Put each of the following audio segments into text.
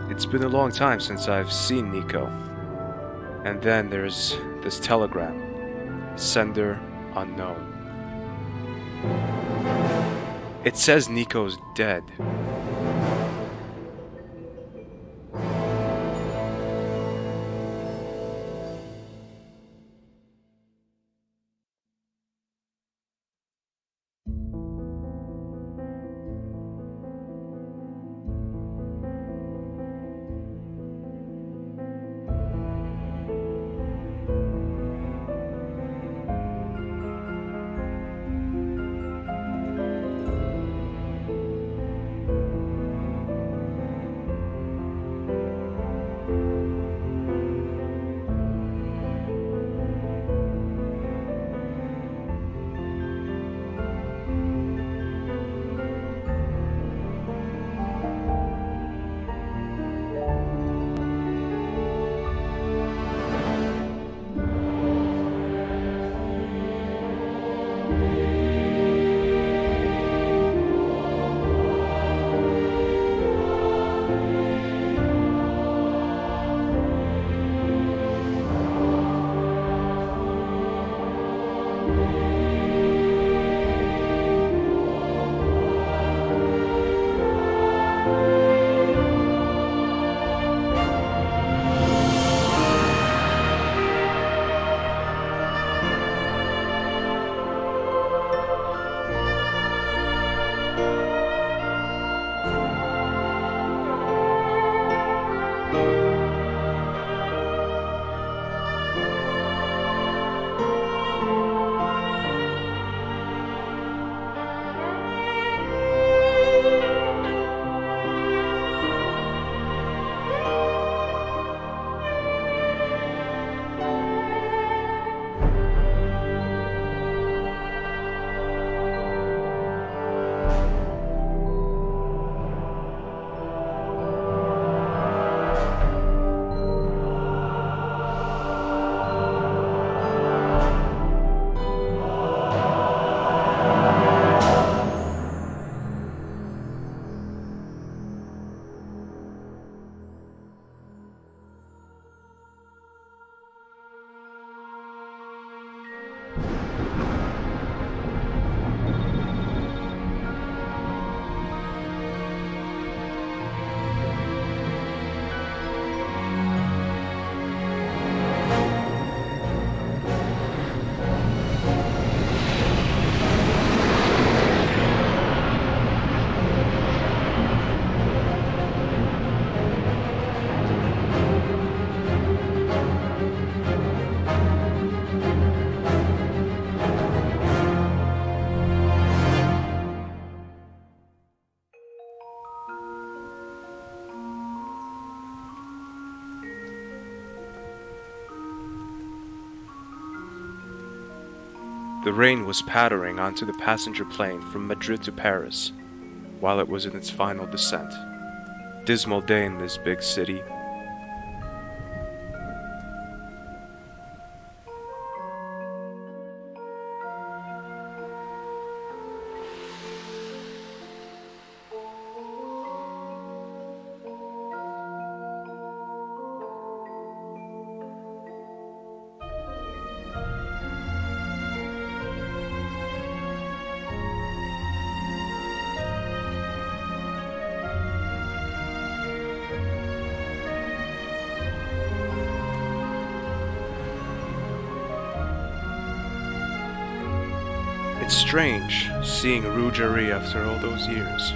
It's been a long time since I've seen Nico. And then there's this telegram. Sender unknown. It says Nico's dead. The rain was pattering onto the passenger plane from Madrid to Paris, while it was in its final descent. Dismal day in this big city. It's strange seeing Rougerie after all those years.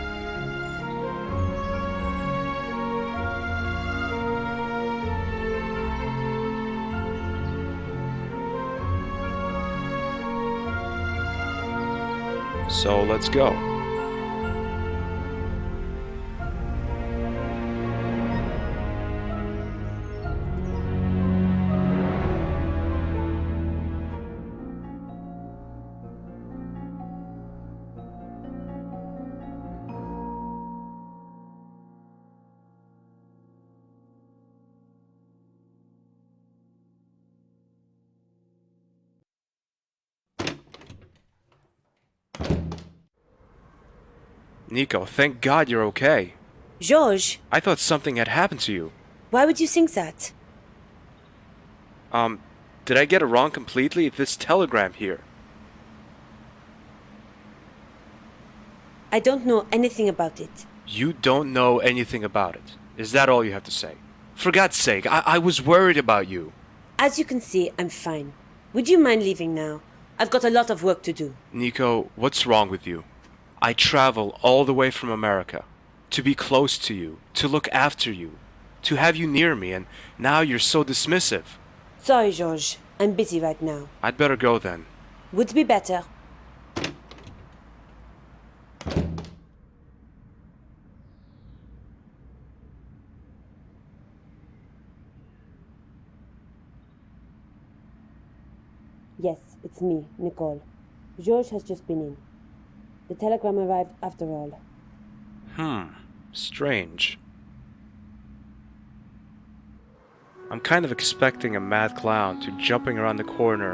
So let's go. Nico, thank God you're okay. George, I thought something had happened to you. why would you think that? Did I get it wrong completely? This telegram here. I don't know anything about it. You don't know anything about it. Is that all you have to say? For God's sake, I was worried about you. As you can see, I'm fine. Would you mind leaving now? I've got a lot of work to do. Nico, what's wrong with you? I travel all the way from America to be close to you, to look after you, to have you near me, and now you're so dismissive. Sorry, George. I'm busy right now. I'd better go then. Would be better. Yes, it's me, Nicole. George has just been in. The telegram arrived after all. Strange. I'm kind of expecting a mad clown to jumping around the corner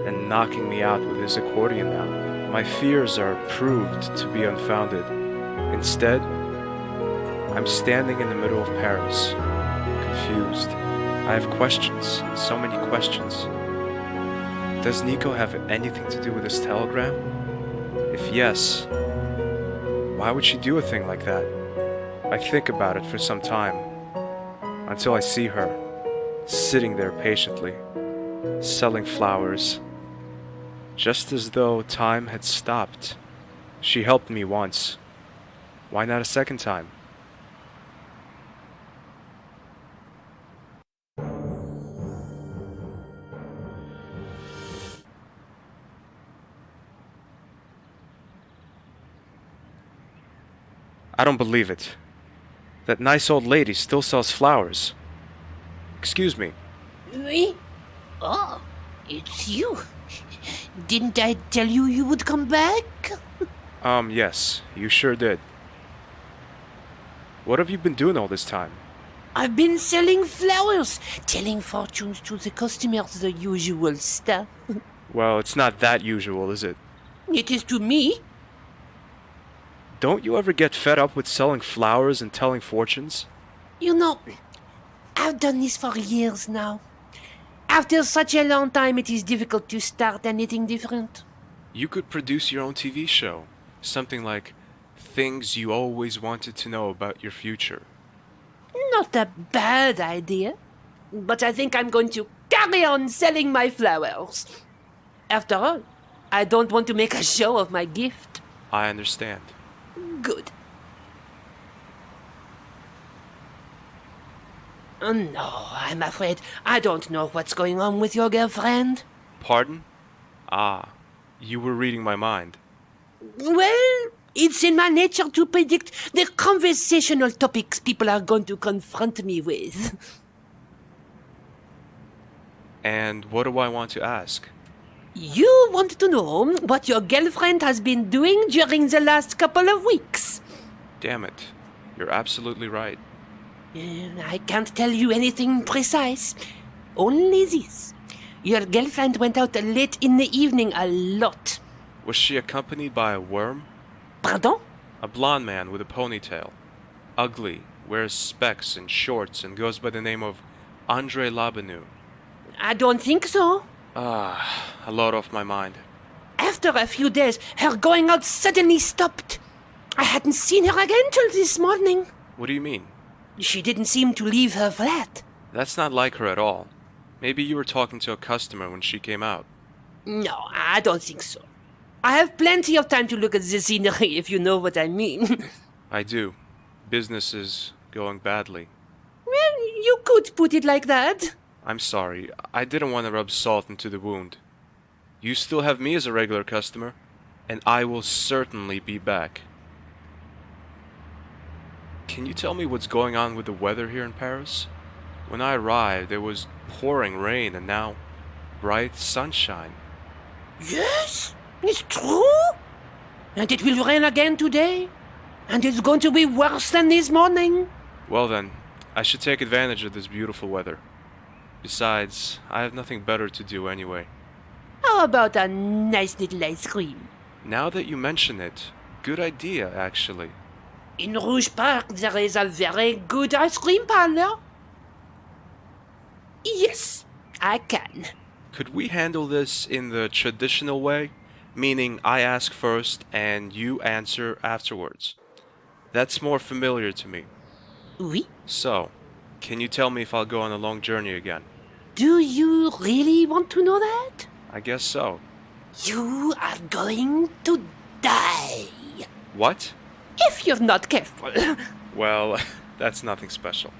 and knocking me out with his accordion now. My fears are proved to be unfounded. Instead, I'm standing in the middle of Paris, confused. I have questions, so many questions. Does Nico have anything to do with this telegram? If yes, why would she do a thing like that? I think about it for some time, until I see her, sitting there patiently, selling flowers, just as though time had stopped. She helped me once. Why not a second time? I don't believe it. That nice old lady still sells flowers. Excuse me. Me? Oh, it's you. Didn't I tell you you would come back? Yes, you sure did. What have you been doing all this time? I've been selling flowers, telling fortunes to the customers, the usual stuff. Well, it's not that usual, is it? It is to me. Don't you ever get fed up with selling flowers and telling fortunes? You know, I've done this for years now. After such a long time, it is difficult to start anything different. You could produce your own TV show. Something like Things You Always Wanted to Know About Your Future. Not a bad idea. But I think I'm going to carry on selling my flowers. After all, I don't want to make a show of my gift. I understand. Good. Oh, no, I'm afraid I don't know what's going on with your girlfriend. Pardon? Ah, you were reading my mind. Well, it's in my nature to predict the conversational topics people are going to confront me with. And what do I want to ask? You want to know what your girlfriend has been doing during the last couple of weeks. Damn it. You're absolutely right. I can't tell you anything precise. Only this. Your girlfriend went out late in the evening a lot. Was she accompanied by a worm? Pardon? A blonde man with a ponytail. Ugly, wears specs and shorts and goes by the name of Andre Labenu. I don't think so. Ah, a lot off my mind. After a few days, her going out suddenly stopped. I hadn't seen her again till this morning. What do you mean? She didn't seem to leave her flat. That's not like her at all. Maybe you were talking to a customer when she came out. No, I don't think so. I have plenty of time to look at the scenery, if you know what I mean. I do. Business is going badly. Well, you could put it like that. I'm sorry. I didn't want to rub salt into the wound. You still have me as a regular customer, and I will certainly be back. Can you tell me what's going on with the weather here in Paris? When I arrived, it was pouring rain, and now bright sunshine. Yes, it's true. And it will rain again today. And it's going to be worse than this morning. Well then, I should take advantage of this beautiful weather. Besides, I have nothing better to do anyway. How about a nice little ice cream? Now that you mention it, good idea, actually. In Rouge Park, there is a very good ice cream parlor. Yes, I can. Could we handle this in the traditional way? Meaning I ask first and you answer afterwards. That's more familiar to me. Oui. So, can you tell me if I'll go on a long journey again? Do you really want to know that? I guess so. You are going to die. What? If you're not careful. Well, that's nothing special.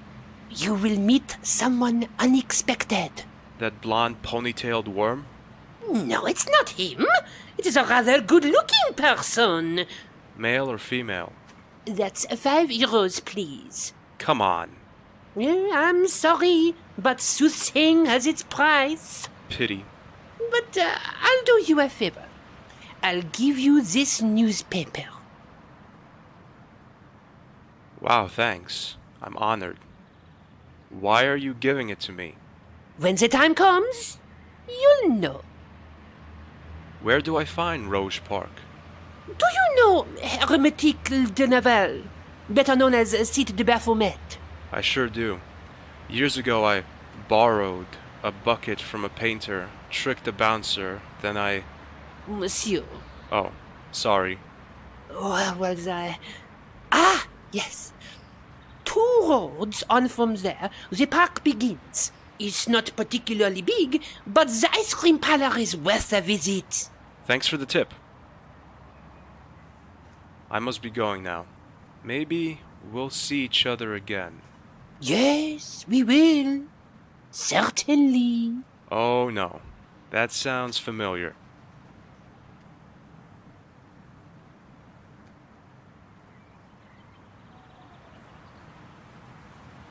You will meet someone unexpected. That blonde ponytailed worm? No, it's not him. It is a rather good-looking person. Male or female? That's €5, please. Come on. I'm sorry, but soothsaying has its price. Pity. But I'll do you a favor. I'll give you this newspaper. Wow, thanks. I'm honored. Why are you giving it to me? When the time comes, you'll know. Where do I find Rouge Park? Do you know Hermétique de Naval, better known as Site de Baphomet? I sure do. Years ago I borrowed a bucket from a painter, tricked a bouncer, then I... Monsieur. Oh, sorry. Where was I? Ah, yes. 2 roads on from there, the park begins. It's not particularly big, but the ice cream parlor is worth a visit. Thanks for the tip. I must be going now. Maybe we'll see each other again. Yes, we will. Certainly. Oh no, that sounds familiar.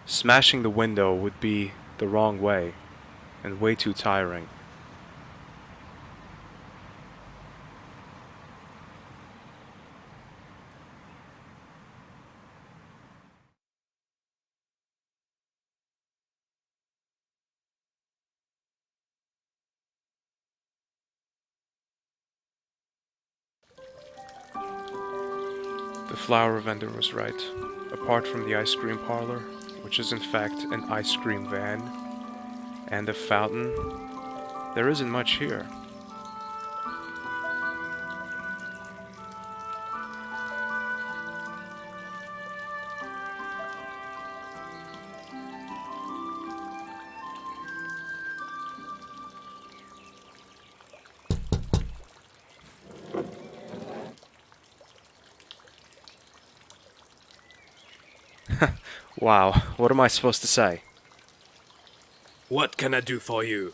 Smashing the window would be the wrong way and way too tiring. The flower vendor was right. Apart from the ice cream parlor, which is in fact an ice cream van, and a fountain, there isn't much here. Wow, what am I supposed to say? What can I do for you?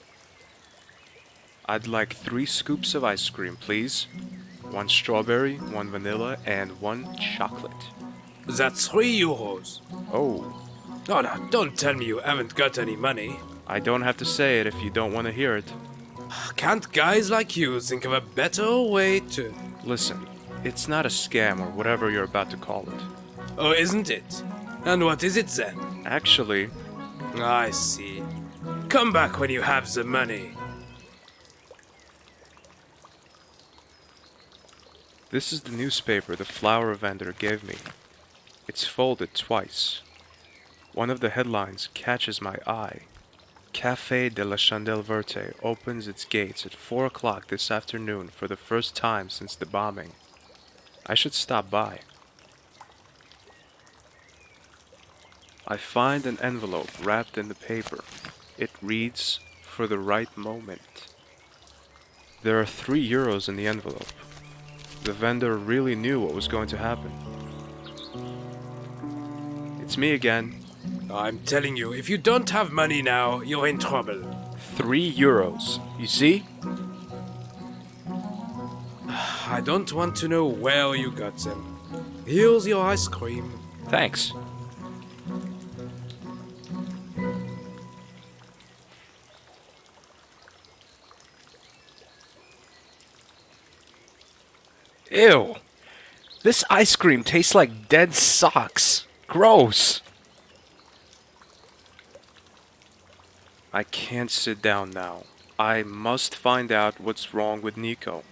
I'd like 3 scoops of ice cream, please. 1 strawberry, 1 vanilla, and 1 chocolate. That's €3. Oh, Oh no, don't tell me you haven't got any money. I don't have to say it if you don't want to hear it. Can't guys like you think of a better way to... Listen, it's not a scam or whatever you're about to call it. Oh, isn't it? And what is it then? Actually, I see. Come back when you have the money. this is the newspaper the flower vendor gave me. It's folded twice. One of the headlines catches my eye. Café de la Chandelle Verte opens its gates at 4 o'clock this afternoon for the first time since the bombing. I should stop by. I find an envelope wrapped in the paper. It reads, "For the right moment." There are €3 in the envelope. The vendor really knew what was going to happen. It's me again. I'm telling you, if you don't have money now, you're in trouble. €3. You see? I don't want to know where you got them. Here's your ice cream. Thanks. Ew. This ice cream tastes like dead socks. Gross. I can't sit down now. I must find out what's wrong with Nico.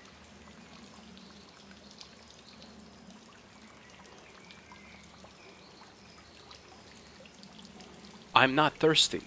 I'm not thirsty.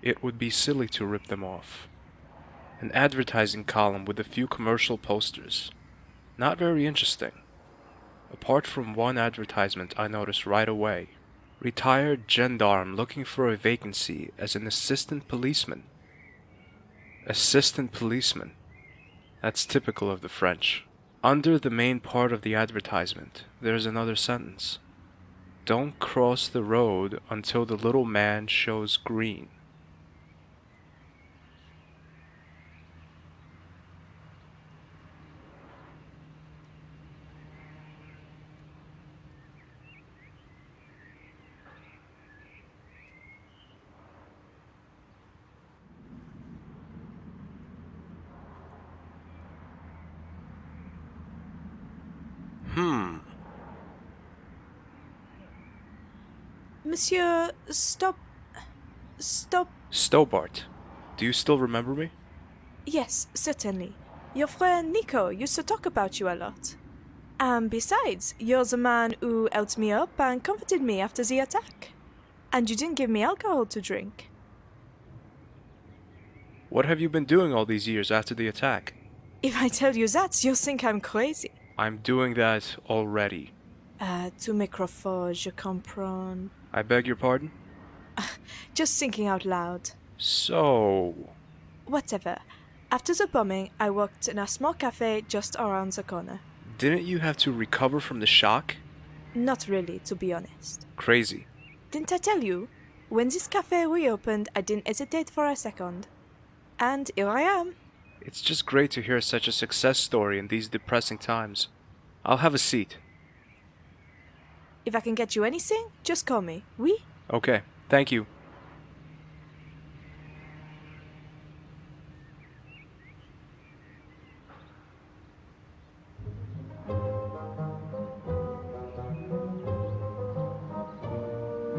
It would be silly to rip them off. An advertising column with a few commercial posters. Not very interesting. Apart from one advertisement I noticed right away. Retired gendarme looking for a vacancy as an assistant policeman. Assistant policeman. That's typical of the French. Under the main part of the advertisement, there's another sentence. Don't cross the road until the little man shows green. Monsieur, stop. Stobart, do you still remember me? Yes, certainly. Your friend Nico used to talk about you a lot. And besides, you're the man who helped me up and comforted me after the attack. And you didn't give me alcohol to drink. What have you been doing all these years after the attack? If I tell you that, you'll think I'm crazy. I'm doing that already. Tout m'écroffo, je comprends. I beg your pardon? Just thinking out loud. So... Whatever. After the bombing, I worked in a small cafe just around the corner. Didn't you have to recover from the shock? Not really, to be honest. Crazy. Didn't I tell you? When this cafe reopened, I didn't hesitate for a second. And here I am. It's just great to hear such a success story in these depressing times. I'll have a seat. If I can get you anything, just call me. Oui? Okay, thank you.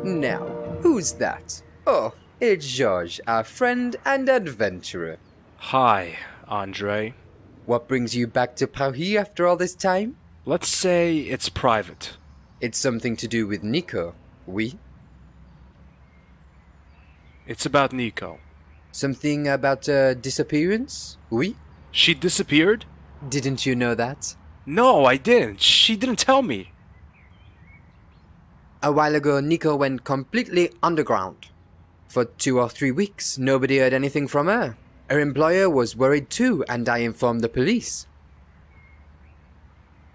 Now, who's that? Oh, it's Georges, our friend and adventurer. Hi, Andre. What brings you back to Paris after all this time? Let's say it's private. It's something to do with Nico, oui? It's about Nico. Something about a disappearance, oui? She disappeared? Didn't you know that? No, I didn't. She didn't tell me. A while ago, Nico went completely underground. For 2 or 3 weeks, nobody heard anything from her. Her employer was worried too, and I informed the police.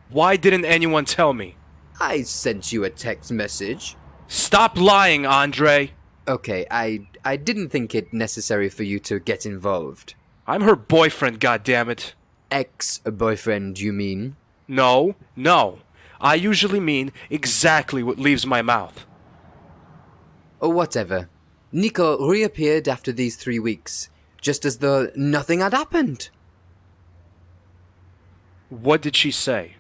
Why didn't anyone tell me? I sent you a text message. Stop lying, Andre! Okay, I didn't think it necessary for you to get involved. I'm her boyfriend, goddammit. Ex-boyfriend, you mean? No. I usually mean exactly what leaves my mouth. Or whatever. Nico reappeared after these 3 weeks, just as though nothing had happened. What did she say?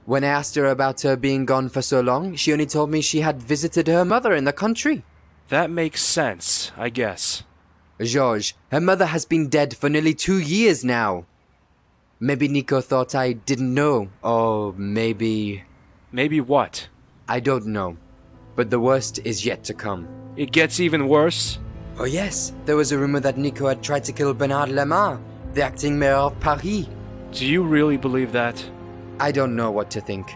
When I asked her about her being gone for so long, she only told me she had visited her mother in the country. That makes sense, I guess. Georges, her mother has been dead for nearly 2 years now. Maybe Nico thought I didn't know, or maybe... Maybe what? I don't know. But the worst is yet to come. It gets even worse? Oh yes, there was a rumor that Nico had tried to kill Bernard Lemar, the acting mayor of Paris. Do you really believe that? I don't know what to think.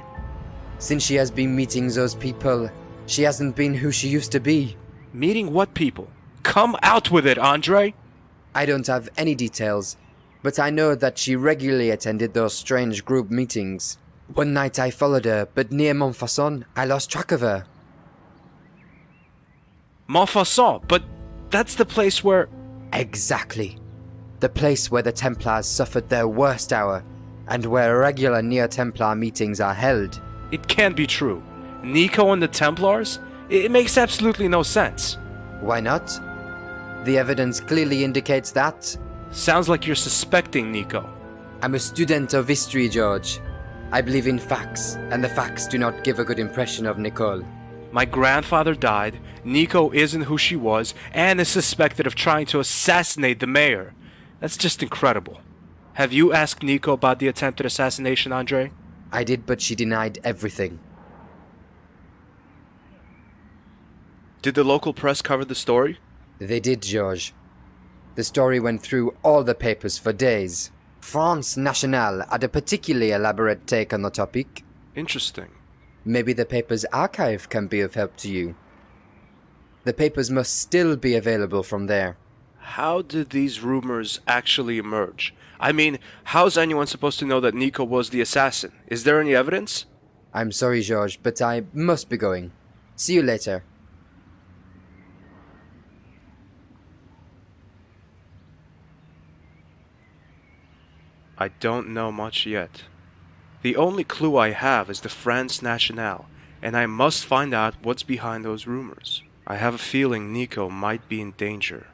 Since she has been meeting those people, she hasn't been who she used to be. Meeting what people? Come out with it, Andre! I don't have any details, but I know that she regularly attended those strange group meetings. One night I followed her, but near Montfaucon, I lost track of her. Montfaucon, but that's the place where... Exactly. The place where the Templars suffered their worst hour, and where regular Neo-Templar meetings are held. It can't be true. Nico and the Templars? It makes absolutely no sense. Why not? The evidence clearly indicates that. Sounds like you're suspecting Nico. I'm a student of history, George. I believe in facts, and the facts do not give a good impression of Nicole. My grandfather died, Nico isn't who she was, and is suspected of trying to assassinate the mayor. That's just incredible. Have you asked Nico about the attempted assassination, Andre? I did, but she denied everything. Did the local press cover the story? They did, George. The story went through all the papers for days. France Nationale had a particularly elaborate take on the topic. Interesting. Maybe the paper's archive can be of help to you. The papers must still be available from there. How did these rumors actually emerge? I mean, how's anyone supposed to know that Nico was the assassin? Is there any evidence? I'm sorry, George, but I must be going. See you later. I don't know much yet. The only clue I have is the France Nationale, and I must find out what's behind those rumors. I have a feeling Nico might be in danger.